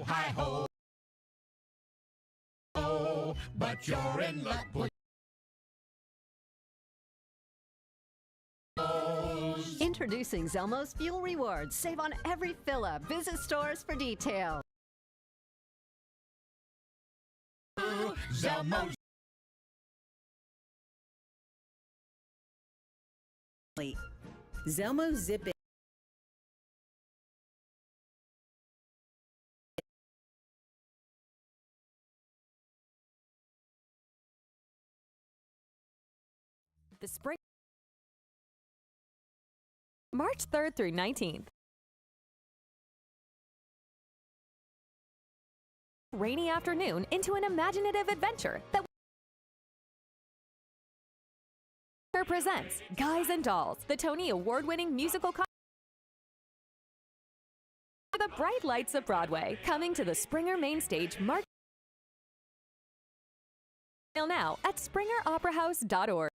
hi-ho. But you're in luck with Introducing Zelmo's Fuel Rewards. Save on every fill-up. Visit stores for details. Zelmo. Zelmo Zip It. The spring March 3rd through 19th. Rainy afternoon into an imaginative adventure that presents Guys and Dolls, the Tony Award-winning musical The Bright Lights of Broadway, coming to the Springer Main Stage March now at springeroperahouse.org.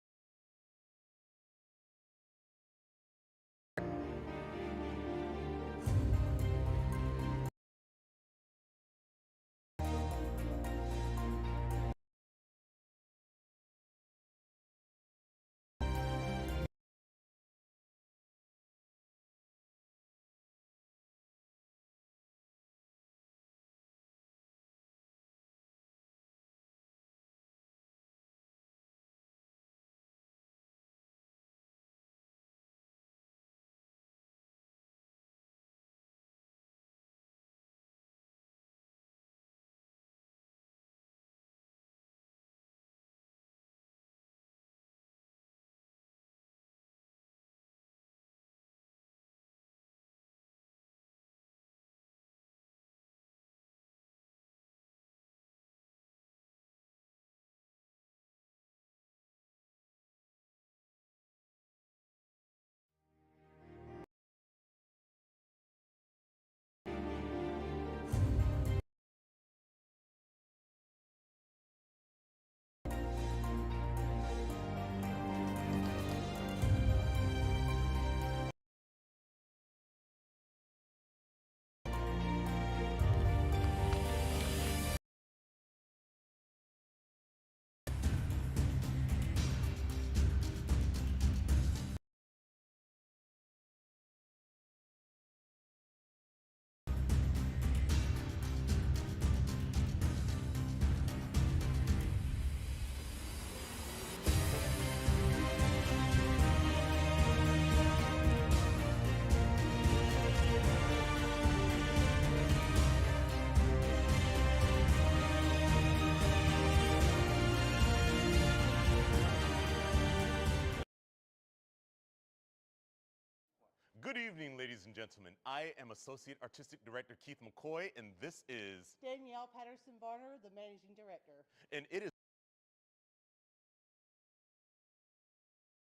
Good evening, ladies and gentlemen. I am Associate Artistic Director Keith McCoy, and this is Danielle Patterson-Varner, the Managing Director. And it is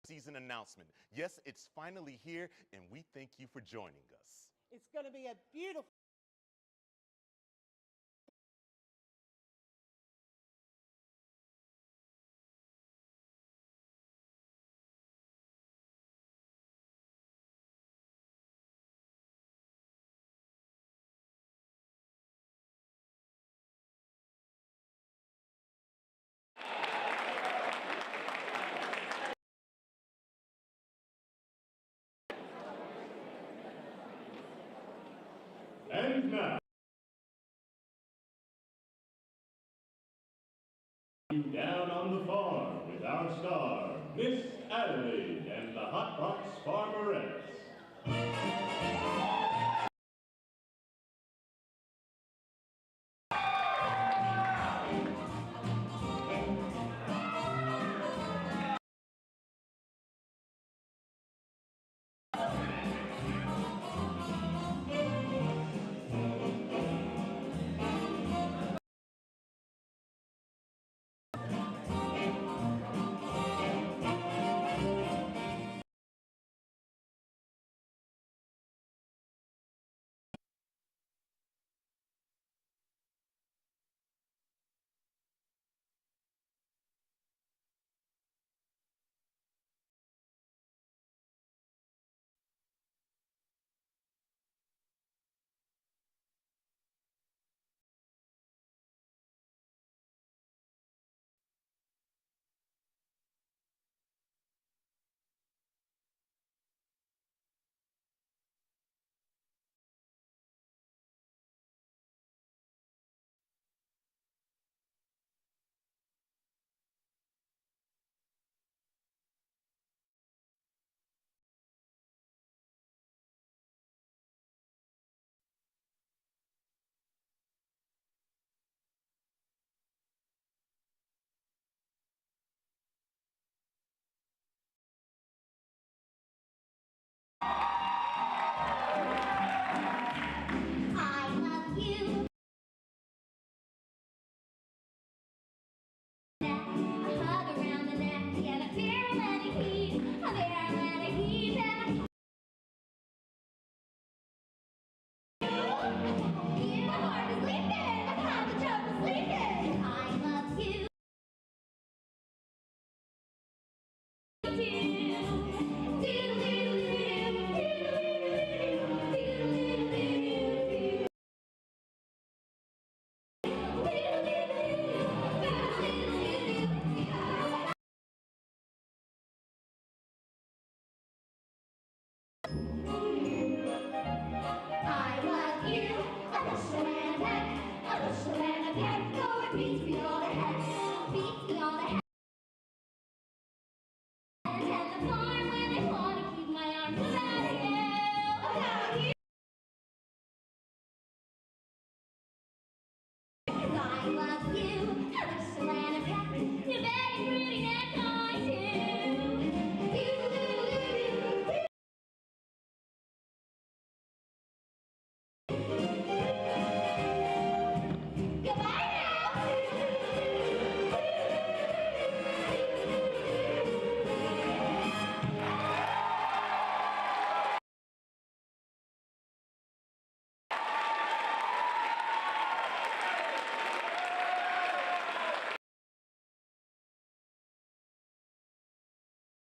season announcement. Yes, it's finally here, and we thank you for joining us. It's going to be a beautiful And now, down on the farm with our star, Miss Adelaide and the Hot Box Farmerettes.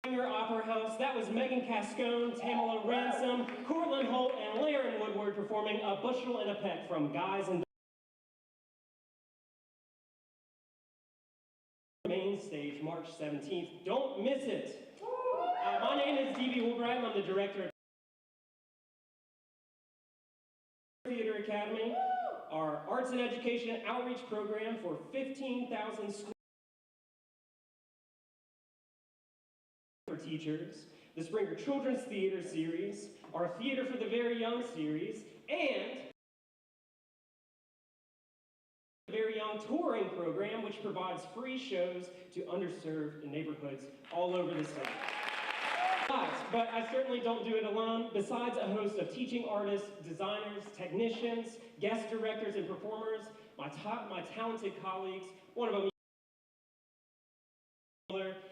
Springer Opera House. That was Megan Cascone, Tamala Ransom, Cortland Holt, and Laren Woodward performing A Bushel and a Peck from Guys and Main stage, March 17th. Don't miss it. My name is D.B. Woolbright, and I'm the director of Theater Academy, our arts and education outreach program for 15,000 schools for teachers, the Springer Children's Theater Series, our Theater for the Very Young series, and the Very Young touring program, which provides free shows to underserved neighborhoods all over the state. But I certainly don't do it alone. Besides a host of teaching artists, designers, technicians, guest directors, and performers, my talented colleagues, one of them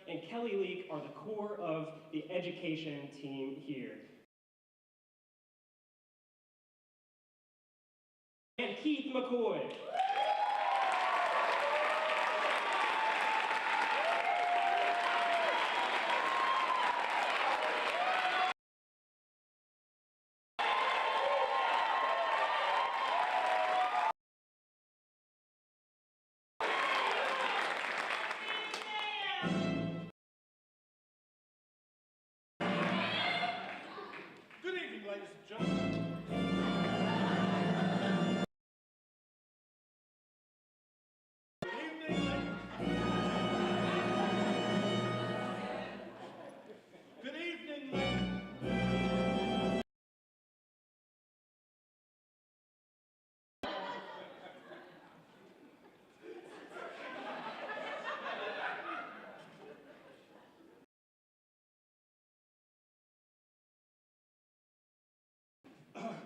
and Kelly Leak are the core of the education team here. And Keith McCoy. Good evening, ladies and gentlemen. Good evening, ladies. Good evening, ladies.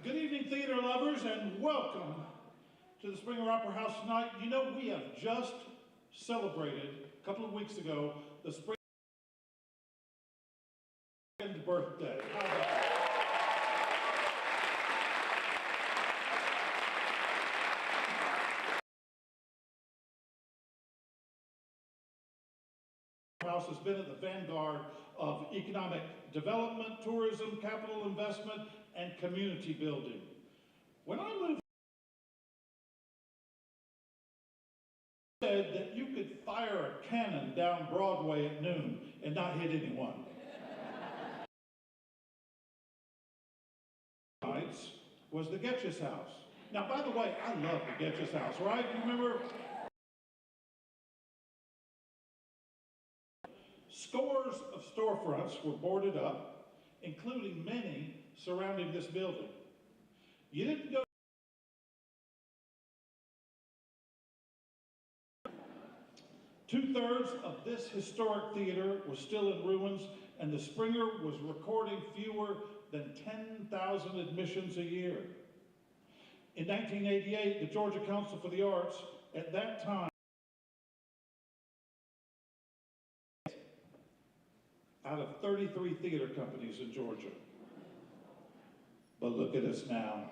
Good evening, theater lovers, and welcome to the Springer Opera House tonight. You know, we have just celebrated, a couple of weeks ago, the Springer birthday. How about that? House has been at the vanguard of economic development, tourism, capital investment, and community building. When I moved, said that you could fire a cannon down Broadway at noon and not hit anyone. Was the Getch's House. Now, by the way, I love the Getch's House, right? You remember? Scores of storefronts were boarded up, including many surrounding this building. You didn't go. Two-thirds of this historic theater was still in ruins, and the Springer was recording fewer than 10,000 admissions a year. In 1988, the Georgia Council for the Arts, at that time, out of 33 theater companies in Georgia. But look at us now.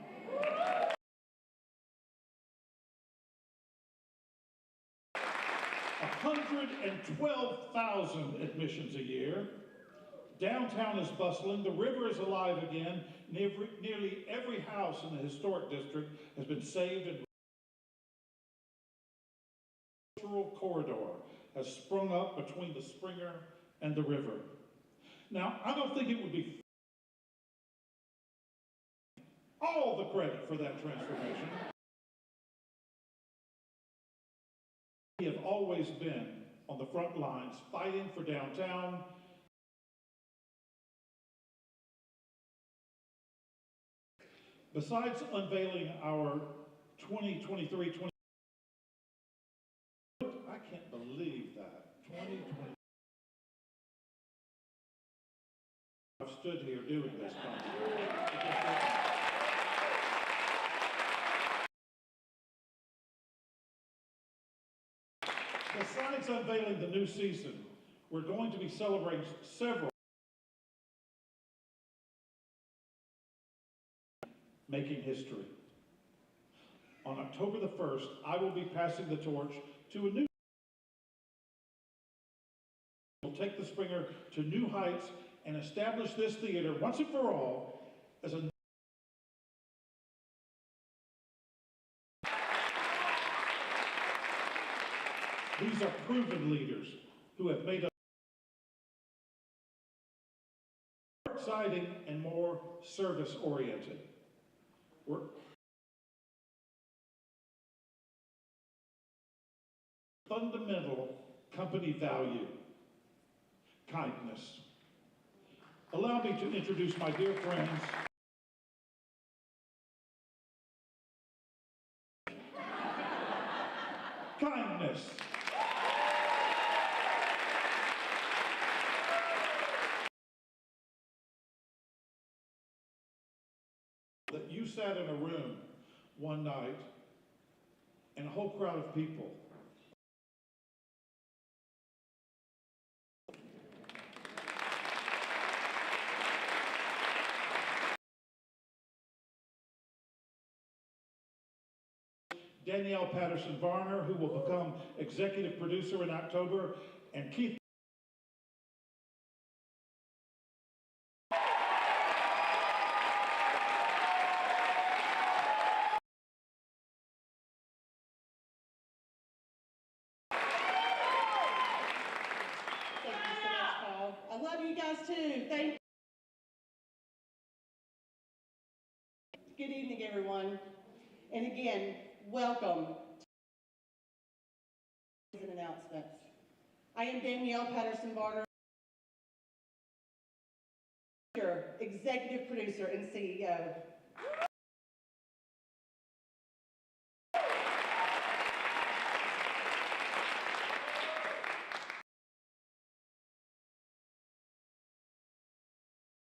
112,000 admissions a year. Downtown is bustling, the river is alive again, nearly every house in the historic district has been saved, and a cultural corridor has sprung up between the Springer and the river. Now, I don't think it would be all the credit for that transformation. We have always been on the front lines fighting for downtown. Besides unveiling our 2023-20, I can't believe that, 2020. I've stood here doing this. Besides unveiling the new season, we're going to be celebrating several making history. On October the 1st, I will be passing the torch to a new will take the Springer to to new heights and establish this theater once and for all as a These are proven leaders who have made us more exciting and more service-oriented. We're fundamental company value, kindness. Allow me to introduce my dear friends. Kindness. That you sat in a room one night and a whole crowd of people Danielle Patterson-Varner, who will become executive producer in October, and Keith Thank you so much, Paul. I love you guys too. Thank you. Good evening, everyone. And again, welcome to an announcement. I am Danielle Patterson-Varner, executive producer and CEO.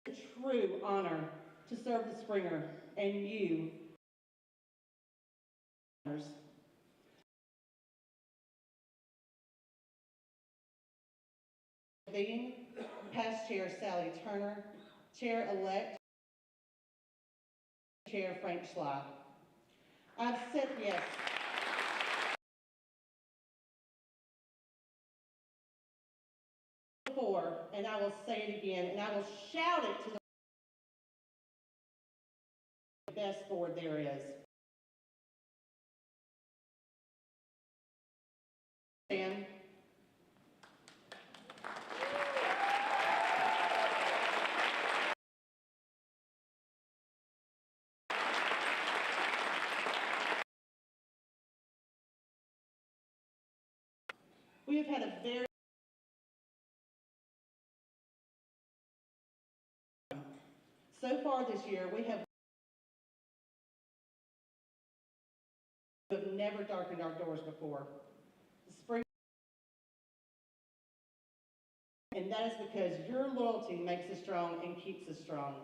It's a true honor to serve the Springer and you. Being past Chair Sally Turner, Chair-elect Chair Frank Schley. I've said yes. Before, and I will say it again, and I will shout it to the best board there is. Stand. We have had a very so far this year, we have never darkened our doors before. The spring, and that is because your loyalty makes us strong and keeps us strong.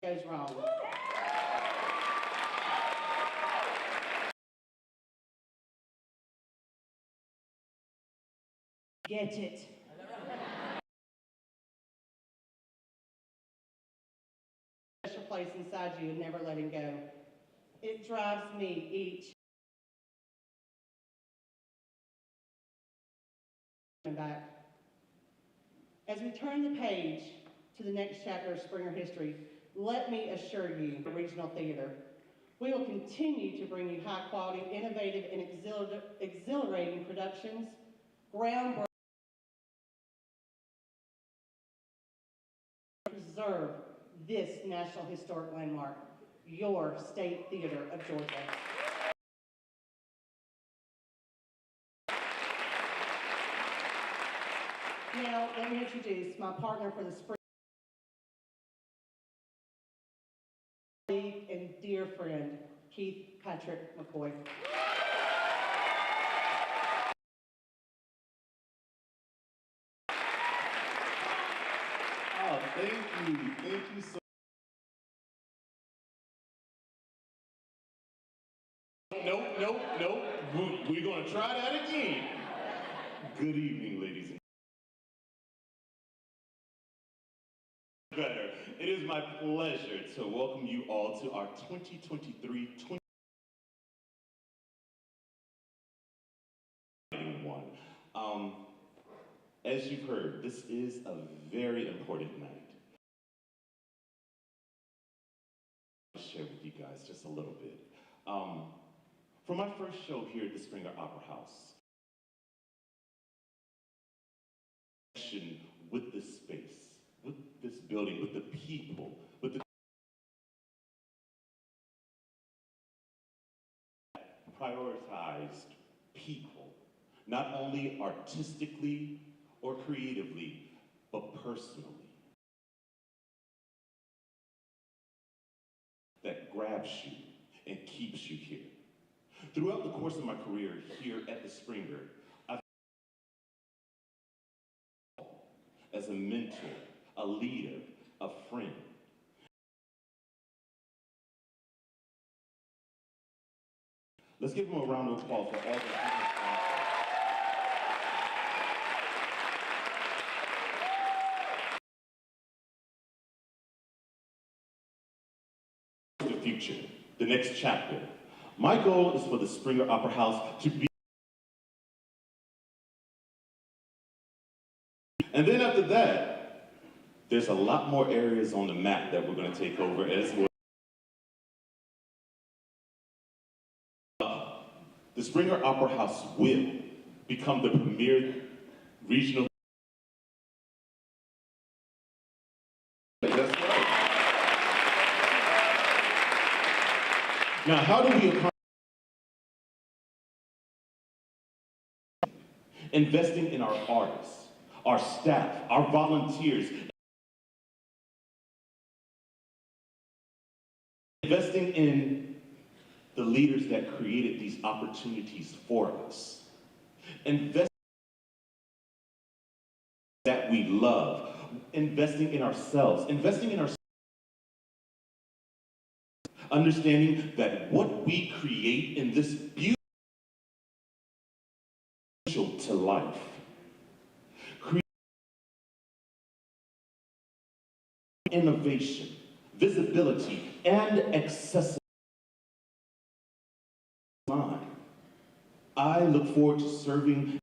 Goes wrong. Get it. Special place inside you and never letting go. It drives me each and back. As we turn the page to the next chapter of Springer history, let me assure you, the Regional Theater, we will continue to bring you high quality, innovative, and exhilarating productions, groundbreaking. Preserve this National Historic Landmark, your State Theater of Georgia. Now, let me introduce my partner for the spring, colleague and dear friend, Keith Patrick McCoy. Oh, thank you so Nope. We're gonna try that again. Good evening, ladies and better. It is my pleasure to welcome you all to our 2023 As you've heard, this is a very important night. I'll share with you guys just a little bit. For my first show here at the Springer Opera House, with this space, with this building, with the people, with the prioritized people, not only artistically or creatively, but personally. That grabs you and keeps you here. Throughout the course of my career here at the Springer, I've as a mentor, a leader, a friend. Let's give them a round of applause for all the the future, the next chapter. My goal is for the Springer Opera House to be. And then after that, there's a lot more areas on the map that we're going to take over as well. The Springer Opera House will become the premier regional. That's right. Now, how do we accomplish? Investing in our artists, our staff, our volunteers, investing in the leaders that created these opportunities for us, investing that we love, investing in ourselves, investing in our understanding that what we create in this beautiful to life. Innovation, visibility, and accessibility. I look forward to serving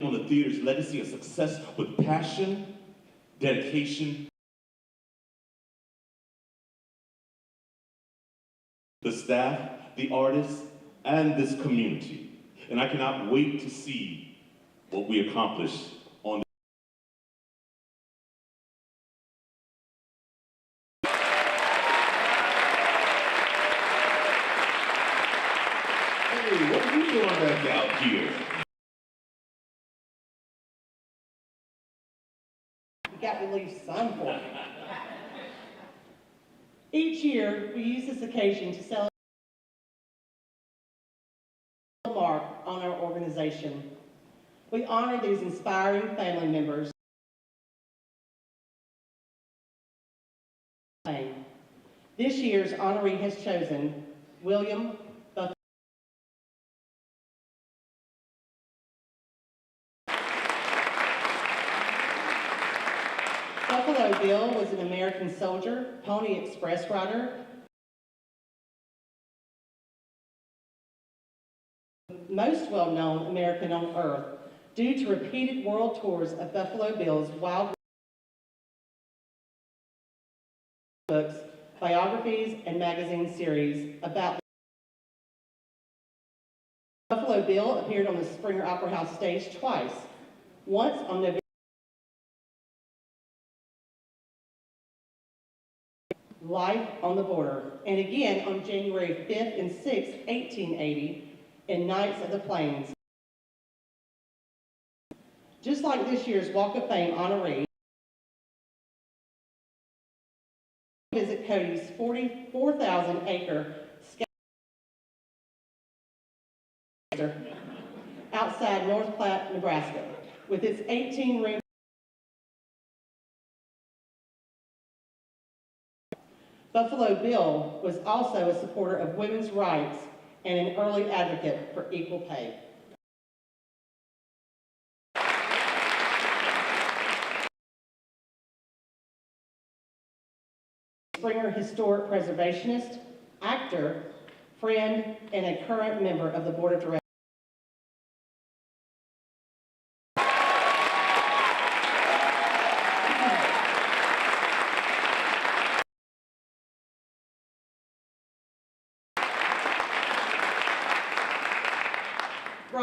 on the theater's legacy of success with passion, dedication, the staff, the artists, and this community. And I cannot wait to see what we accomplish on Hey, what are you doing back out here? You got to leave some for me. Each year, we use this occasion to celebrate a mark on our organization. We honor these inspiring family members. This year's honoree has chosen William Buffalo. Buffalo Bill was an American soldier, Pony Express rider, most well-known American on earth, due to repeated world tours of Buffalo Bill's wild books, biographies, and magazine series about Buffalo Bill appeared on the Springer Opera House stage twice, once on November Life on the Border, and again on January 5th and 6th, 1880, in Knights of the Plains. Just like this year's Walk of Fame honoree, visit Cody's 44,000-acre outside North Platte, Nebraska, with its 18-room. Buffalo Bill was also a supporter of women's rights and an early advocate for equal pay. Springer historic preservationist, actor, friend, and a current member of the Board of Directors.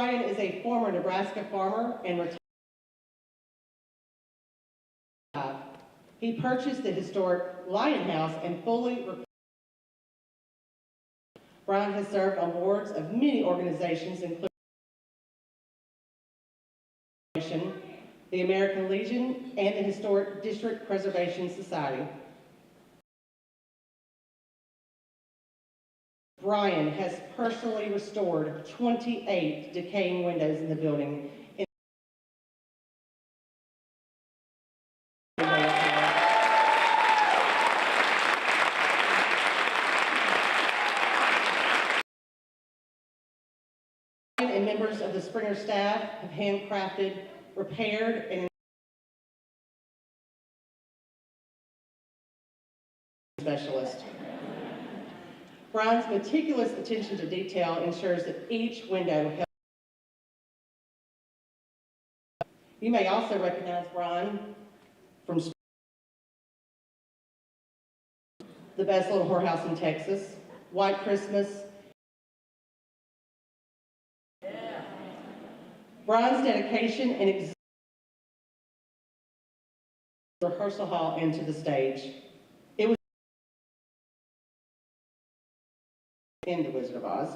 Brian is a former Nebraska farmer and retired. He purchased the historic Lion House and fully repaired. Brian has served on boards of many organizations, including the American Legion and the Historic District Preservation Society. Brian has personally restored 28 decaying windows in the building. And members of the Springer staff have handcrafted, repaired, and specialist. Brian's meticulous attention to detail ensures that each window helps. You may also recognize Brian from The Best Little Whorehouse in Texas, White Christmas. Brian's dedication and rehearsal hall into the stage. It was in The Wizard of Oz.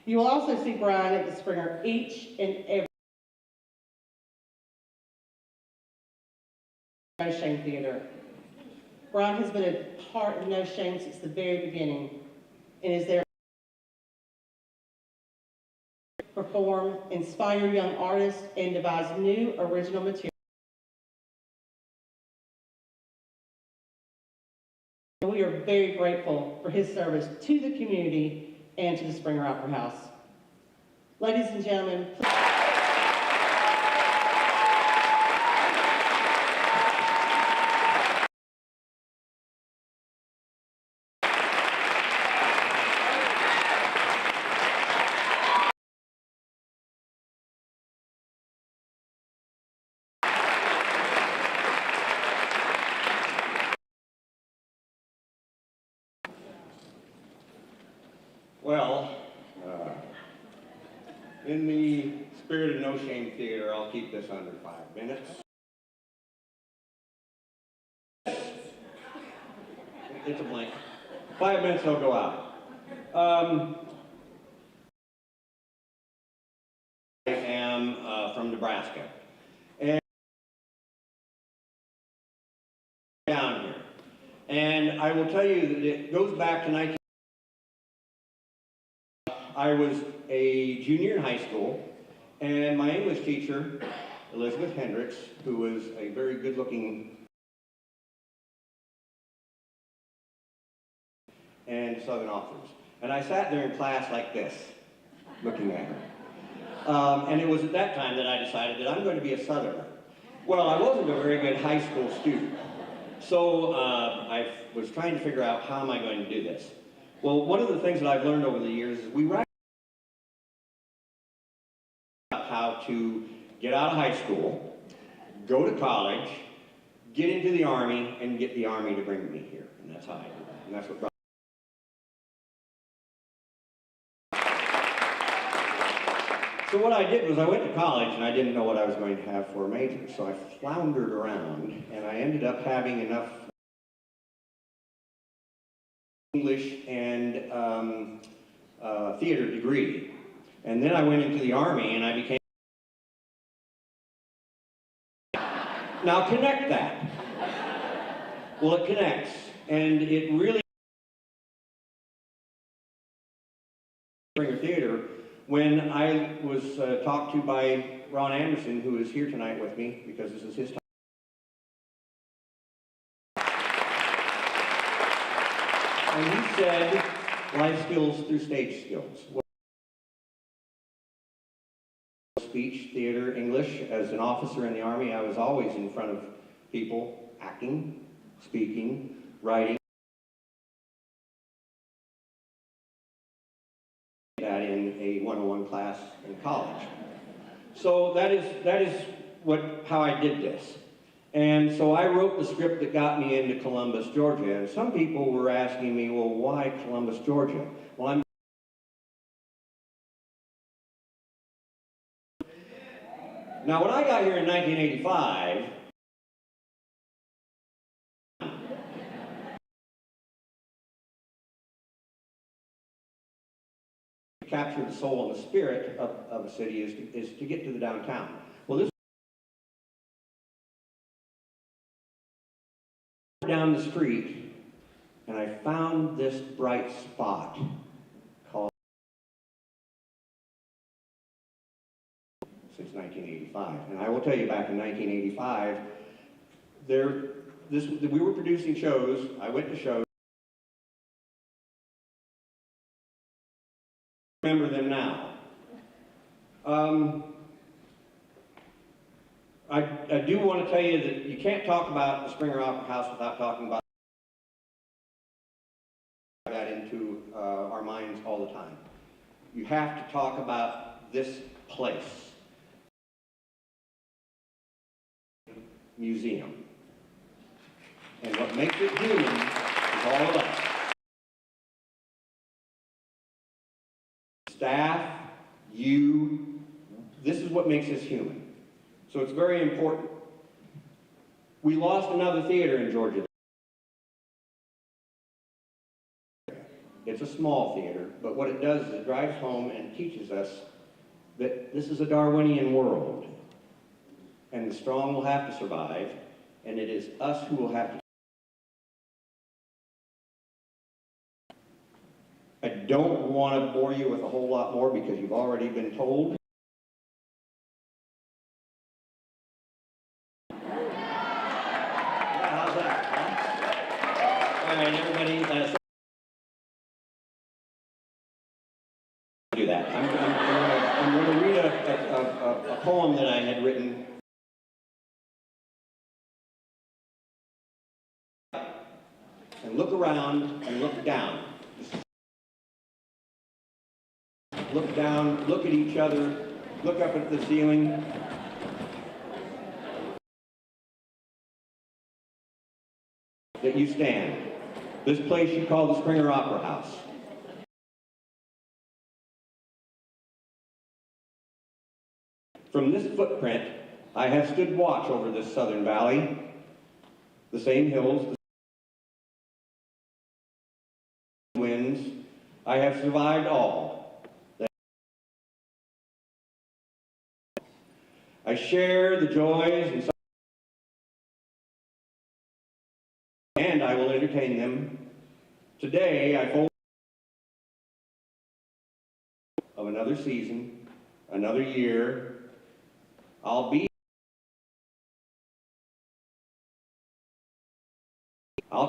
You will also see Brian at the Springer each and every No Shame Theater. Brian has been a part of No Shame since the very beginning and is there to perform, inspire young artists, and devise new original material. We are very grateful for his service to the community and to the Springer Opera House. Ladies and gentlemen, please. Well, in the spirit of No Shame Theater, I'll keep this under 5 minutes. It's a blank. 5 minutes, I'll go out. I am from Nebraska. And down here. And I will tell you that it goes back to 19. I was a junior in high school, and my English teacher, Elizabeth Hendricks, who was a very good-looking and Southern authors. And I sat there in class like this, looking at her. And it was at that time that I decided that I'm going to be a Southerner. Well, I wasn't a very good high school student, so I was trying to figure out how am I going to do this. Well, one of the things that I've learned over the years is we write about how to get out of high school, go to college, get into the Army, and get the Army to bring me here. And that's how I did it. And that's what brought So what I did was I went to college and I didn't know what I was going to have for a major. So I floundered around and I ended up having enough English and theater degree. And then I went into the Army and I became... Now connect that. Well, it connects. And it really... Springer Theater, when I was talked to by Ron Anderson, who is here tonight with me, because this is his time. And he said, life skills through stage skills. Speech, theater, English. As an officer in the Army, I was always in front of people, acting, speaking, writing. That in a 101 class in college. So that is how I did this. And so I wrote the script that got me into Columbus, Georgia. And some people were asking me, well, why Columbus, Georgia? Well, I'm Now, when I got here in 1985, capture the soul and the spirit of a city is to get to the downtown. Well, this down the street, and I found this bright spot called since 1985. And I will tell you, back in 1985, we were producing shows. I went to shows. Remember them now. I do want to tell you that you can't talk about the Springer Opera House without talking about that into our minds all the time. You have to talk about this place. Museum. And what makes it human is all of us. Staff, you, this is what makes us human. So it's very important. We lost another theater in Georgia. It's a small theater, but what it does is it drives home and teaches us that this is a Darwinian world. And the strong will have to survive, and it is us who will have to. I don't want to bore you with a whole lot more because you've already been told. How's that? Huh? All right, everybody. Do that. I'm going to read a poem that I had written. And look around and look down. Look down, look at each other, look up at the ceiling. That you stand. This place you call the Springer Opera House. From this footprint, I have stood watch over this southern valley, the same hills, the winds. I have survived all. I share the joys and I will entertain them. Today, I fold of another season, another year. I'll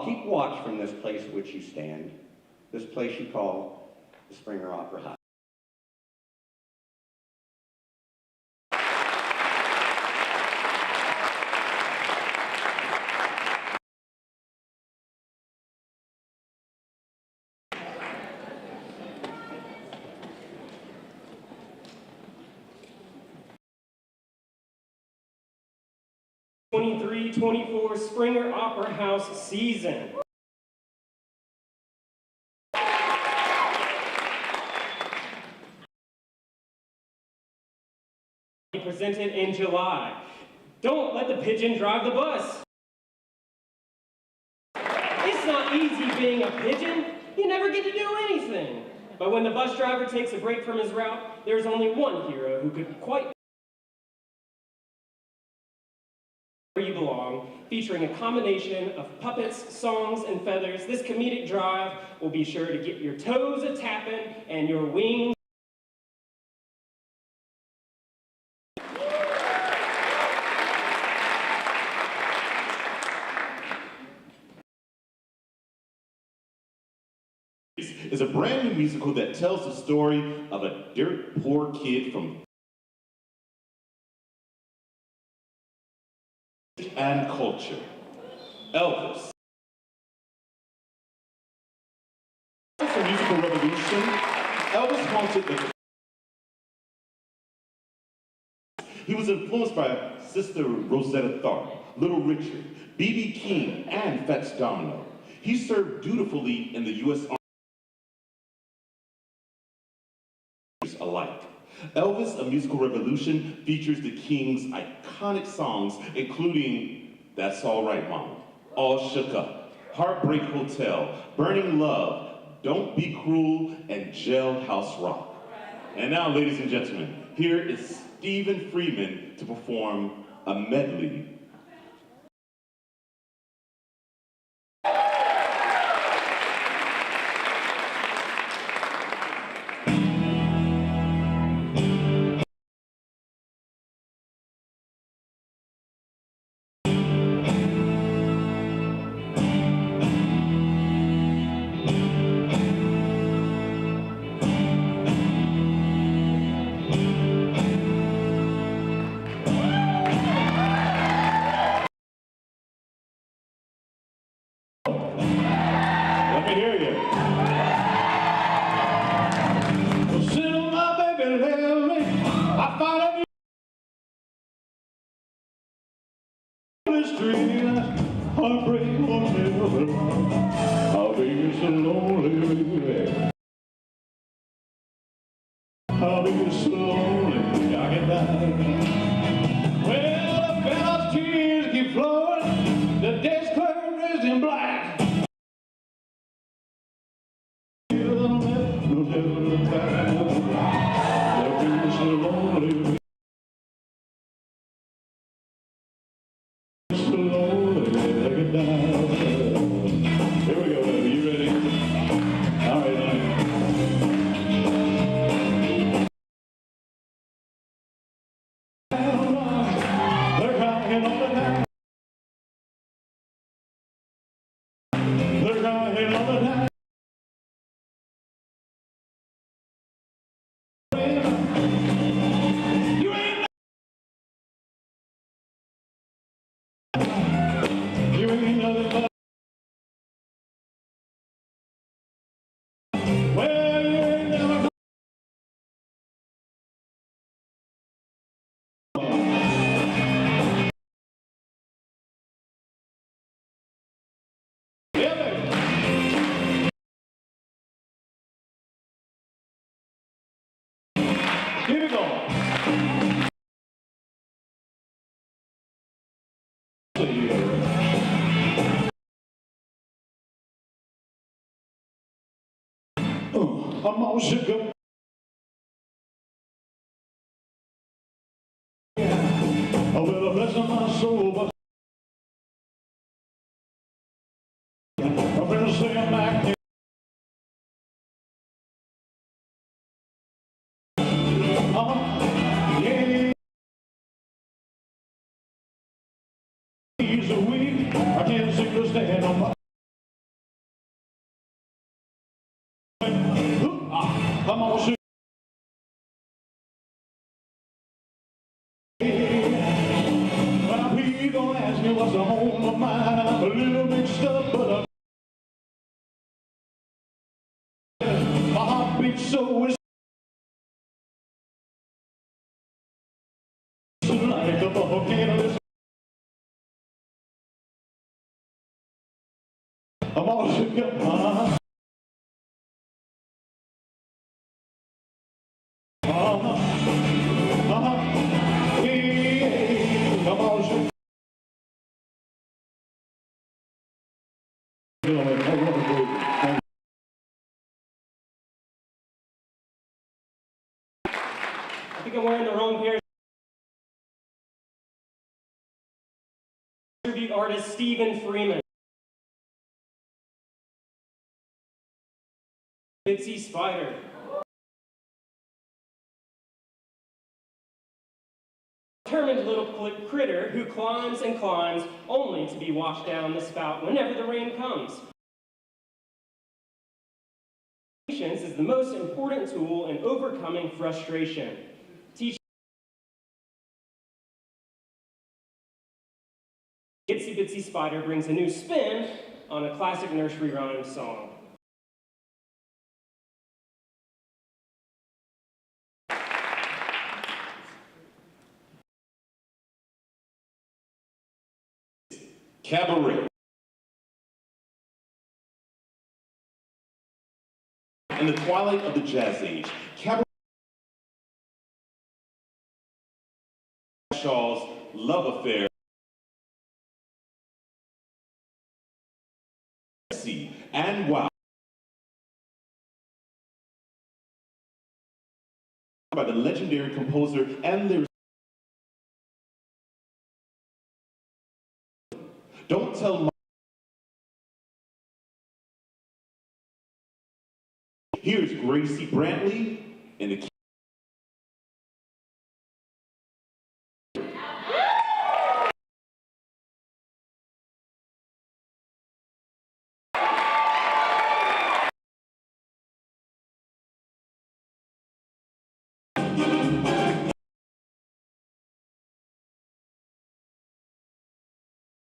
keep watch from this place at which you stand, this place you call the Springer Opera House. '23-24 Springer Opera House season. Presented in July. Don't let the pigeon drive the bus. It's not easy being a pigeon. You never get to do anything. But when the bus driver takes a break from his route, there's only one hero who could quite where you belong, featuring a combination of puppets, songs, and feathers. This comedic drive will be sure to get your toes a-tapping and your wings is a brand new musical that tells the story of a dirt poor kid from and culture. Elvis. It's a musical revolution. Elvis haunted the... He was influenced by Sister Rosetta Tharpe, Little Richard, B.B. King, and Fats Domino. He served dutifully in the U.S. Army alike. Elvis, A Musical Revolution features the King's iconic songs, including That's All Right, Mama, All Shook Up, Heartbreak Hotel, Burning Love, Don't Be Cruel, and Jailhouse Rock. And now, ladies and gentlemen, here is Stephen Freeman to perform a medley. Let me hear you. Well, sit on my baby, love me. I follow you the street. Heartbreak won't never run. I'll be so lonely, baby. I'll be so lonely, I can die. Well, the fellow's tears keep flowing. The desk clerk is in black. Here we go, baby. You ready? All right, honey. They're crying all the time. They're crying all the time. You ain't nothing but well, you ain't never yeah, baby. Keep it going. I'm all shook up. Oh, well, bless my soul, but I'm gonna say I'm back. Yeah. He's a week. I can't seem to stand on my. I'm all shook. Well, people gonna ask me what's the home of mine. I'm a little mixed up, but my heart beats so it's like a volcano. I'm all shook up. I'm all shook. I think I'm wearing the wrong pair. Tribute artist Stephen Freeman. Bitsy Spider. Determined little critter who climbs and climbs only to be washed down the spout whenever the rain comes. Patience is the most important tool in overcoming frustration. Itsy Bitsy Spider brings a new spin on a classic nursery rhyme song. Cabaret. In the twilight of the Jazz Age, cabaret love affair and wow by the legendary composer and lyricist. Don't Tell Mom. Here's Gracie Brantley in the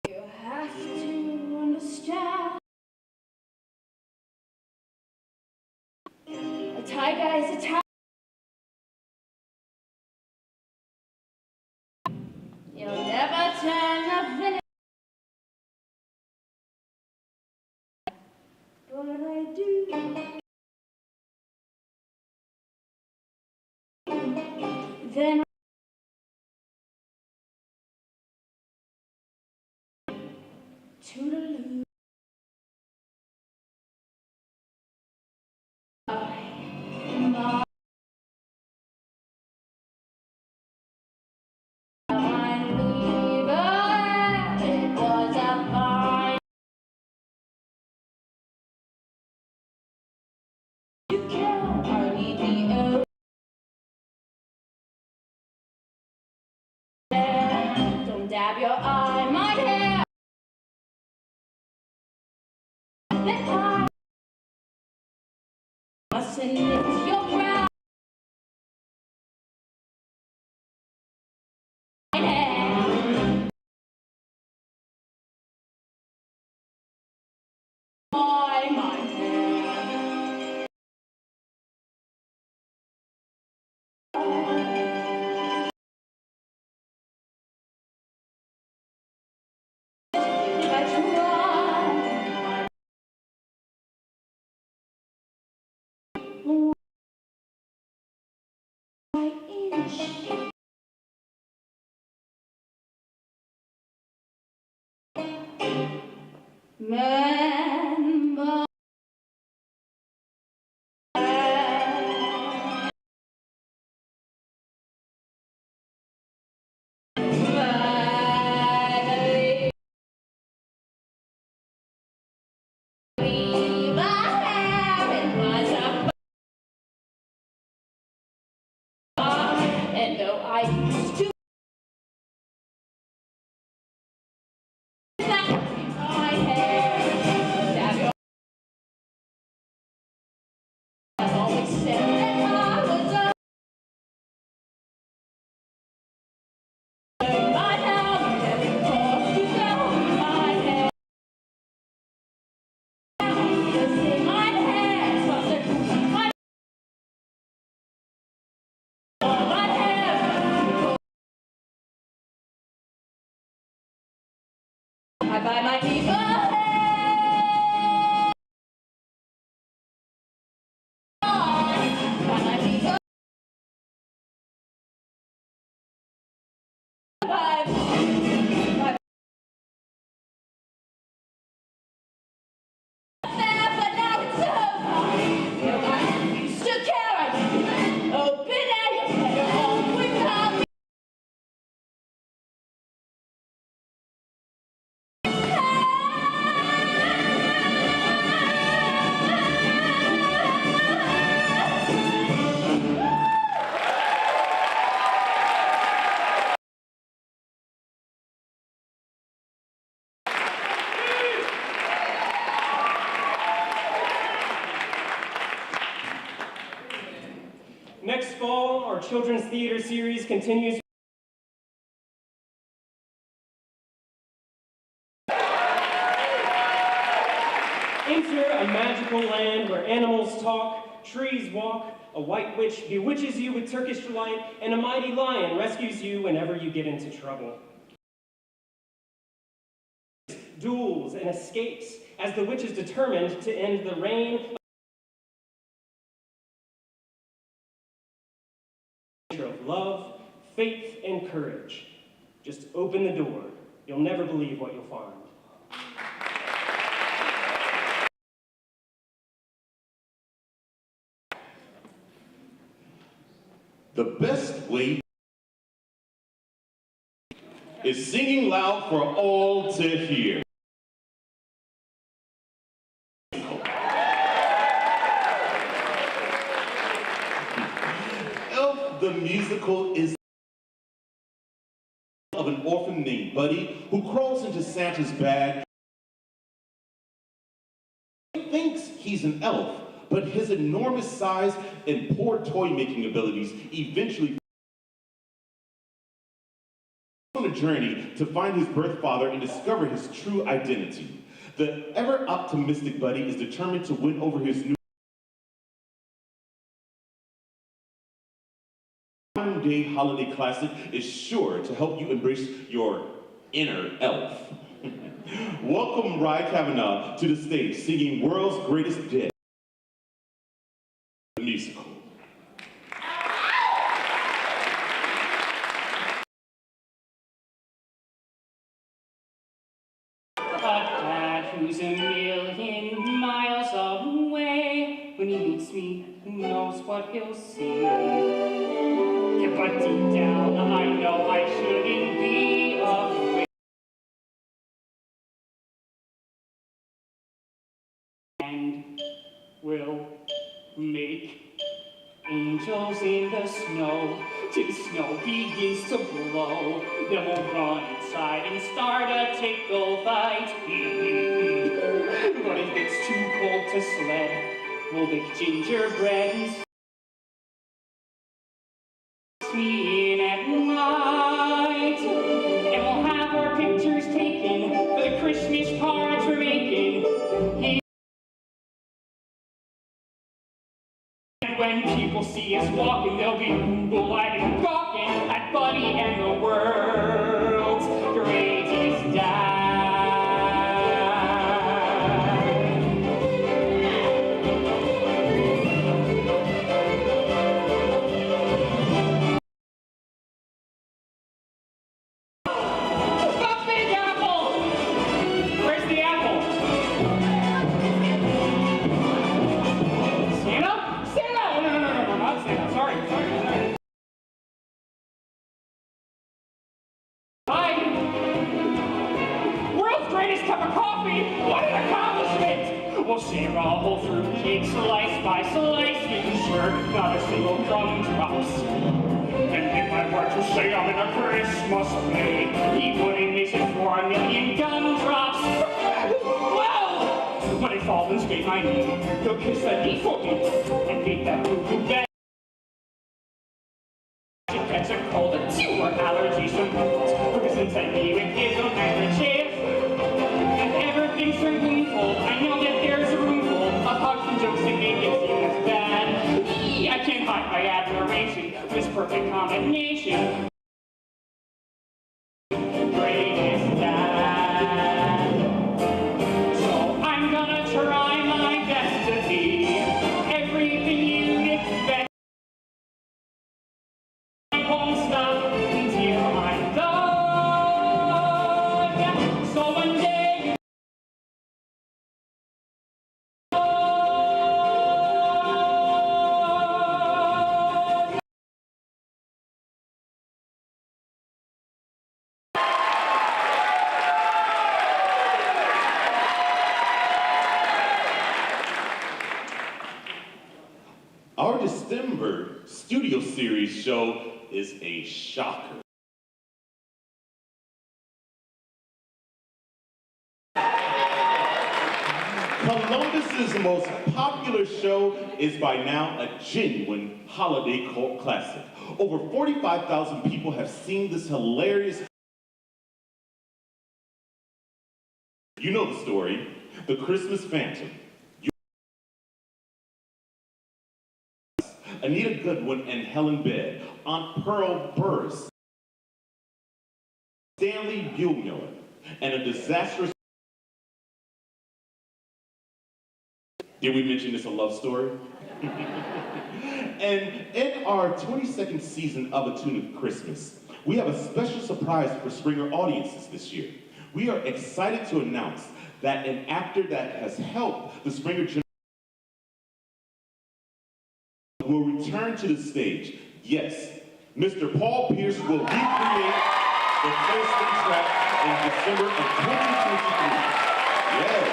You have to understand. A tiger is a tiger. You'll never turn nothing. But I do. Then toodaloo. It was a fine. You can't hardly be over. Don't dab your eye, my hair. Then I mustn't knit your brow. My hair. I try. My inch. Remember. And though I used to my hair, I've always said that I was a my house, every course you know my hair. Just in my hair, something my hair. I buy my people hair. Buy my people. Buy my fair, but now it's over. I used to care. I didn't open it. You better home without me. Next fall, our children's theater series continues. Enter a magical land where animals talk, trees walk, a white witch bewitches you with Turkish delight, and a mighty lion rescues you whenever you get into trouble. Duels and escapes as the witch is determined to end the reign of love, faith, and courage. Just open the door. You'll never believe what you'll find. The best way is singing loud for all to hear. Elf the musical is of an orphan named Buddy who crawls into Santa's bag. He thinks he's an elf, but his enormous size and poor toy-making abilities eventually on a journey to find his birth father and discover his true identity. The ever-optimistic Buddy is determined to win over his new modern-day holiday classic is sure to help you embrace your inner elf. Welcome Rye Kavanaugh to the stage singing World's Greatest Dead, the musical. Who's a million miles away? When he meets me, who knows what he'll see? Yeah, but deep down, I know I shouldn't be afraid. And we'll make angels in the snow till the snow begins to blow. Then we'll run inside and start a tickle fight. But if it's too cold to sled, we'll bake gingerbread and sneak me in at night. And we'll have our pictures taken for the Christmas cards we're making. And when people see us walking, they'll be oogle-eyed and gawking at Buddy and the world's greatest dad. We'll share a whole fruitcake slice by slice, making sure not a single crumb drops. And if I were to say I'm in a Christmas play, he wouldn't miss it for a million gumdrops. Well, when it falls and scrape my knee, he'll kiss the knee for me and take that boo-boo bed. She gets a cold or two or allergies to presents at me with his own handkerchief. And everything's so moonful, I know that there's a room full of hugs and jokes that make it seem as bad. I can't hide my admiration for this perfect combination. Greatest dad. So I'm gonna try my best to be everything you'd expect. I won't stop until I'm done. So one day. Our December studio series show is a shocker. Columbus's most popular show is by now a genuine holiday cult classic. Over 45,000 people have seen this hilarious. You know the story, The Christmas Phantom. Anita Goodwin and Helen Bedd, Aunt Pearl Burris, Stanley Buellmiller, and a disastrous. Did we mention it's a love story? And in our 22nd season of A Tune of Christmas, we have a special surprise for Springer audiences this year. We are excited to announce that an actor that has helped the Springer generation will return to the stage. Yes, Mr. Paul Pierce will recreate the first track in December of 2023. Yes,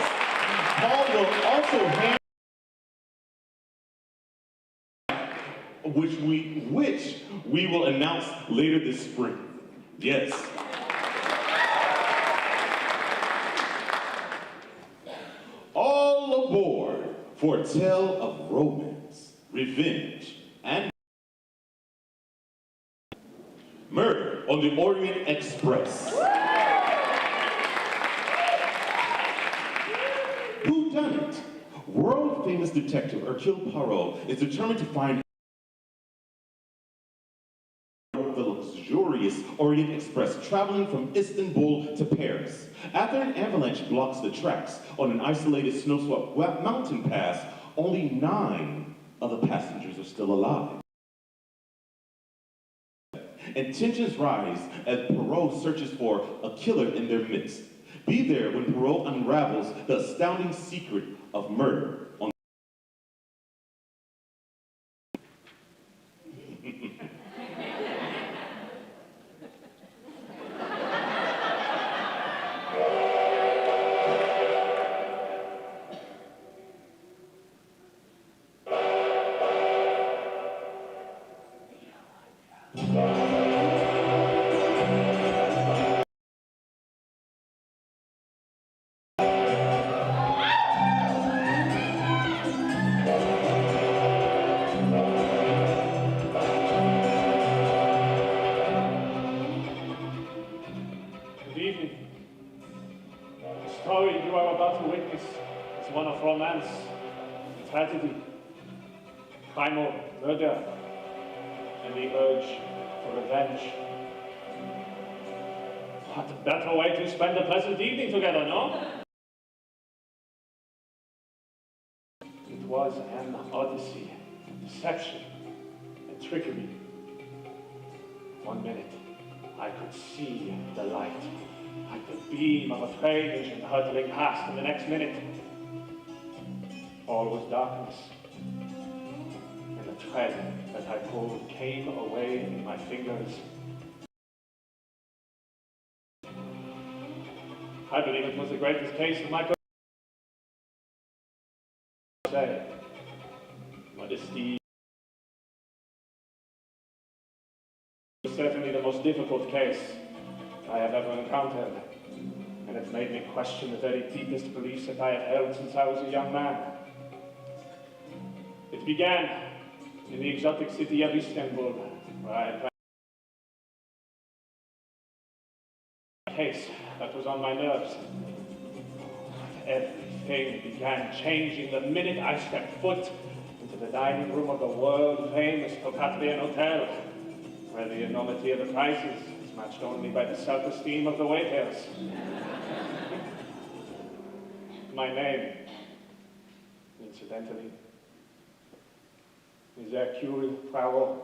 Paul will also hand which we will announce later this spring. Yes. All aboard for a tale of romance, revenge, and murder on the Orient Express. Who done it? World-famous detective Hercule Poirot is determined to find the luxurious Orient Express traveling from Istanbul to Paris. After an avalanche blocks the tracks on an isolated snow-swept mountain pass, only 9 of the passengers are still alive. And tensions rise as Poirot searches for a killer in their midst. Be there when Poirot unravels the astounding secret of murder on one of romance, tragedy, primal murder, and the urge for revenge. What a better way to spend a pleasant evening together, no? It was an odyssey, deception, and trickery. One minute, I could see the light, like the beam of a train engine hurtling past, and the next minute, all was darkness, and the thread that I pulled came away in my fingers. I believe it was the greatest case of my career. Say, modesty was certainly the most difficult case I have ever encountered, and it made me question the very deepest beliefs that I have held since I was a young man. It began in the exotic city of Istanbul, where I had a case that was on my nerves. Everything began changing the minute I stepped foot into the dining room of the world-famous Tokatrian Hotel, where the enormity of the prices is matched only by the self-esteem of the waiters. My name, incidentally, is Hercule Poirot.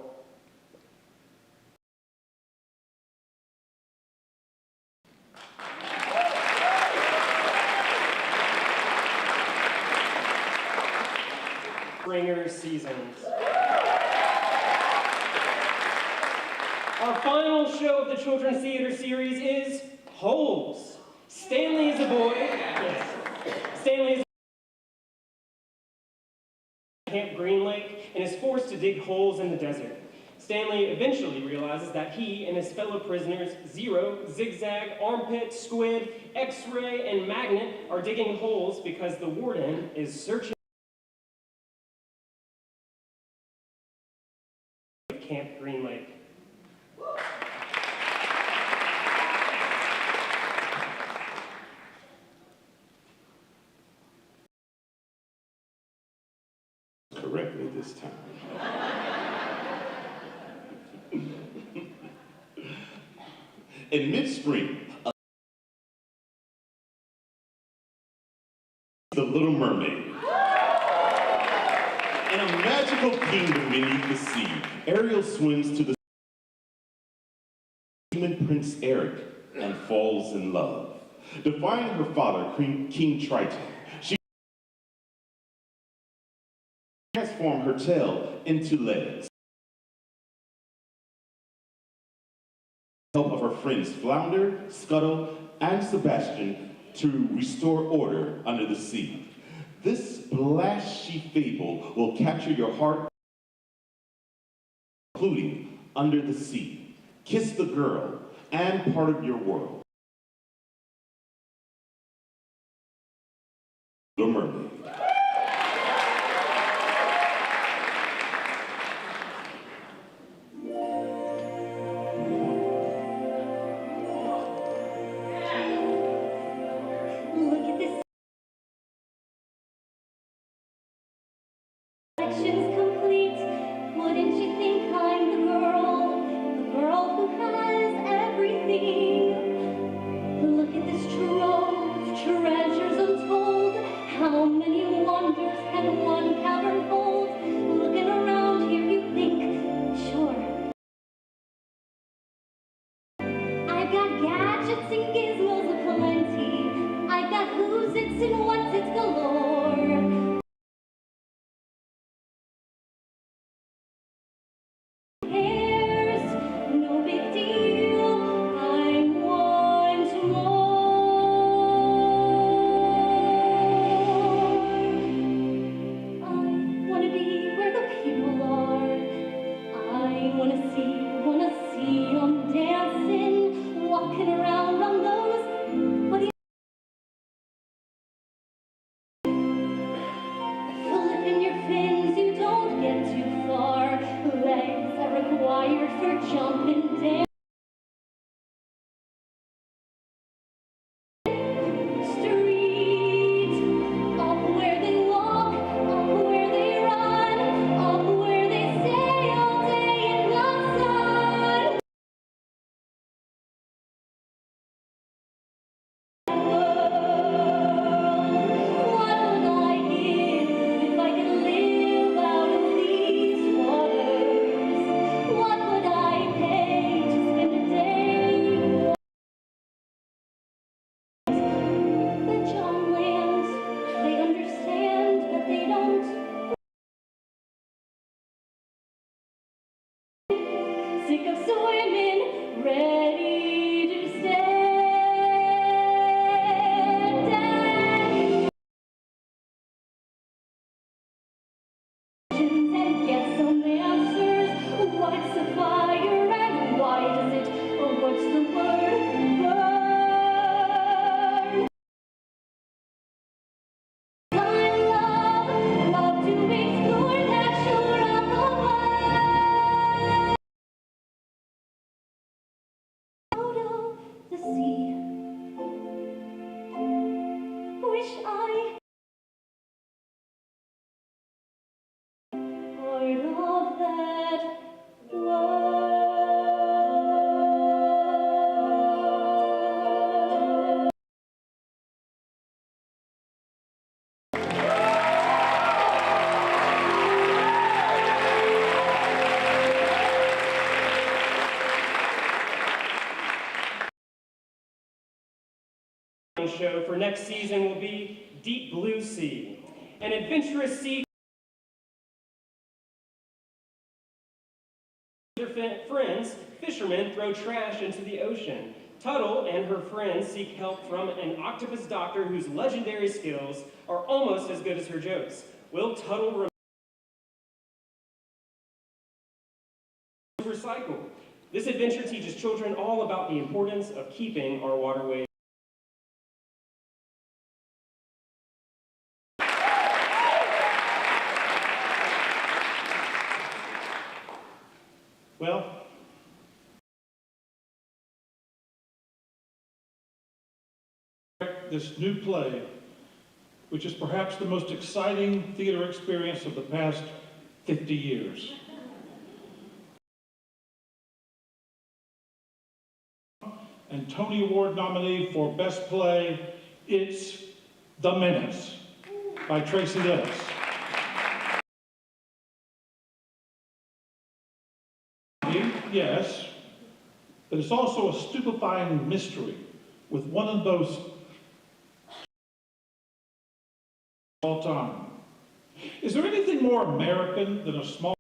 Springer Seasons. Our final show of the Children's Theater series is Holes. Stanley is a boy. Yes. Stanley is Camp Green Lake and is forced to dig holes in the desert. Stanley eventually realizes that he and his fellow prisoners, Zero, Zigzag, Armpit, Squid, X-Ray, and Magnet, are digging holes because the warden is searching Camp Green Lake. Correctly this time. In mid-spring, The Little Mermaid. In a magical kingdom beneath the sea, Ariel swims to the Prince Eric and falls in love. Defying her father, King Triton, she transformed her tail into legs. Help of her friends Flounder, Scuttle, and Sebastian to restore order under the sea. This splashy fable will capture your heart, including Under the Sea, Kiss the Girl, and Part of Your World. The Mermaid. Look at this. Collection's complete. Wouldn't you think I'm the girl who has everything? Look at this trove, treasures untold. How many wonders can one cavern hold? Looking around here, you think, sure. I've got gadgets and gizmos aplenty. I've got who's its and what's its galore. Cares, no big deal. I want more. I wanna be where the people are. I wanna see 'em dancing, walking around on those. What do you flipping your fins, you don't get too far. Legs are required for jumping down. Street, up where they walk, up where they run, up where they stay all day in the sun. What would I give if I could live out of these waters? What would I pay to spend a day? The John lands, they understand, but they don't. Sick of swimming, ready to stand and get some answers. What's the fire and why does it, or what's the word, burn? I love to explore that shore of the world. Out of the sea. Wish I part of that world. Show for next season will be Deep Blue Sea, an adventurous sea. Their friends, fishermen, throw trash into the ocean. Tuttle and her friends seek help from an octopus doctor whose legendary skills are almost as good as her jokes. Will Tuttle recycle? This adventure teaches children all about the importance of keeping our waterways. Well, this new play, which is perhaps the most exciting theater experience of the past 50 years. And Tony Award nominee for Best Play, it's The Menace by Tracy Letts. Yes, but it's also a stupefying mystery with one of those all time. Is there anything more American than a small...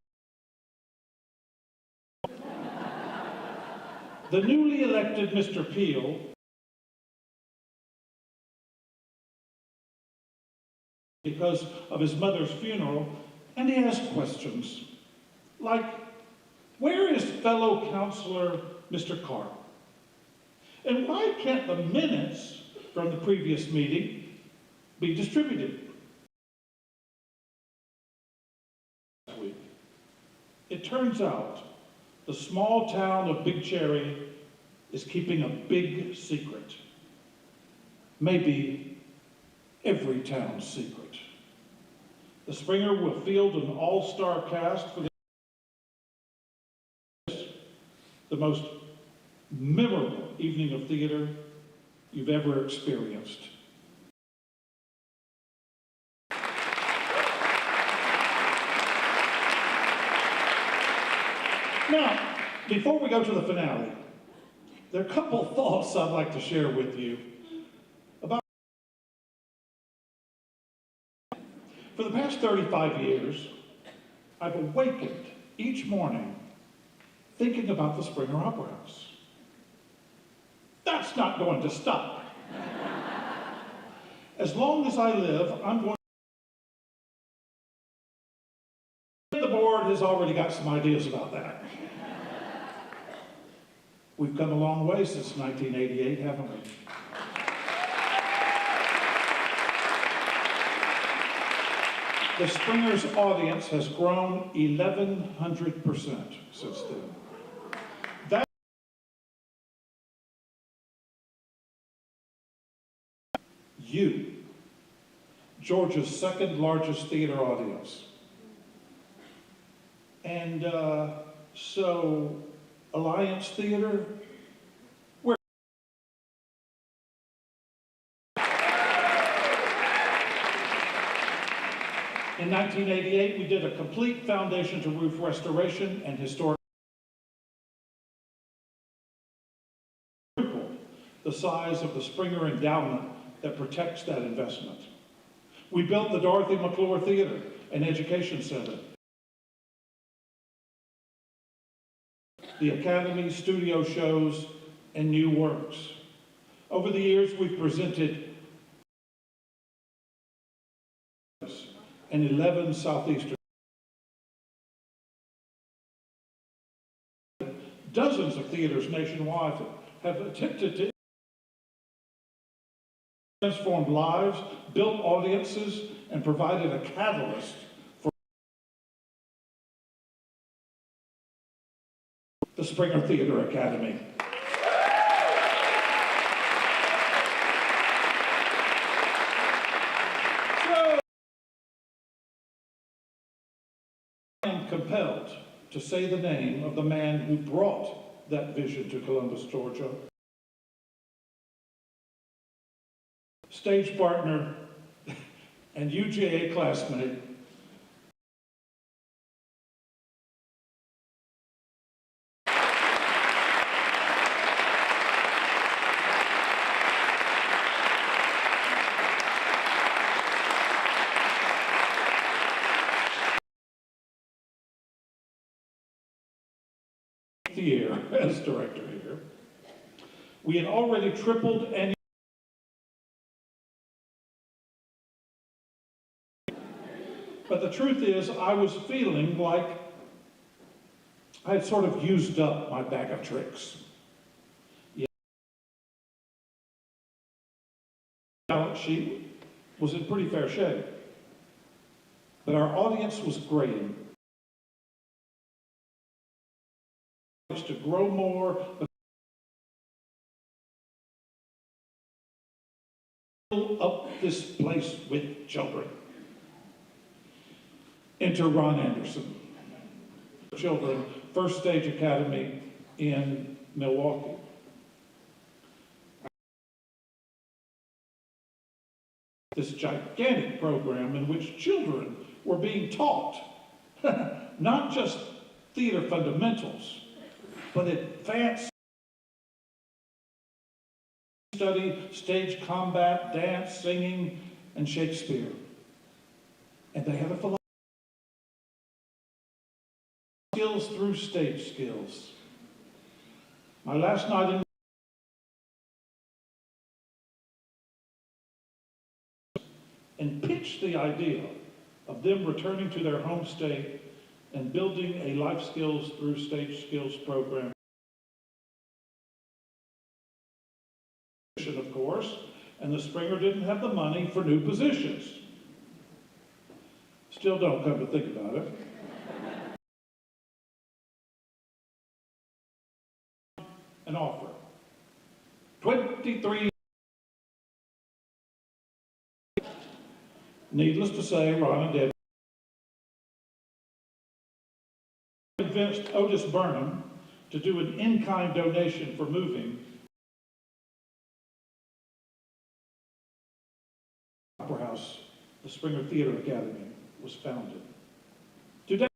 The newly elected Mr. Peel because of his mother's funeral, and he asked questions like, where is fellow councilor Mr. Carr? And why can't the minutes from the previous meeting be distributed? It turns out the small town of Big Cherry is keeping a big secret. Maybe every town's secret. The Springer will field an all-star cast for the most memorable evening of theater you've ever experienced. Now, before we go to the finale, there are a couple of thoughts I'd like to share with you about. For the past 35 years, I've awakened each morning thinking about the Springer Opera House. That's not going to stop. As long as I live, I'm going to... The board has already got some ideas about that. We've come a long way since 1988, haven't we? The Springer's audience has grown 1,100% since then. That you, Georgia's second largest theater audience. And so, Alliance Theater, where? In 1988, we did a complete foundation-to-roof restoration and historic. The size of the Springer endowment that protects that investment. We built the Dorothy McClure Theater, an education center. The Academy, studio shows, and new works. Over the years, we've presented in 11 southeastern. Dozens of theaters nationwide have attempted to transform lives, built audiences, and provided a catalyst for the Springer Theater Academy. So, I am compelled to say the name of the man who brought that vision to Columbus, Georgia. Stage partner and UGA classmate, year as director here. We had already tripled annual. But the truth is, I was feeling like I had sort of used up my bag of tricks. Yeah. The balance sheet was in pretty fair shape, but our audience was graying. To grow more, but fill up this place with children. Enter Ron Anderson. Children, First Stage Academy in Milwaukee. This gigantic program in which children were being taught not just theater fundamentals, but advanced study stage combat, dance, singing, and Shakespeare. And they had a philosophy. Skills through stage skills. My last night and pitched the idea of them returning to their home state and building a life skills through stage skills program. Of course, and the Springer didn't have the money for new positions. Still don't, come to think about it. An offer. 23. Needless to say, Ron and Debbie convinced Otis Burnham to do an in-kind donation for moving. Opera House, the Springer Theater Academy, was founded. Today,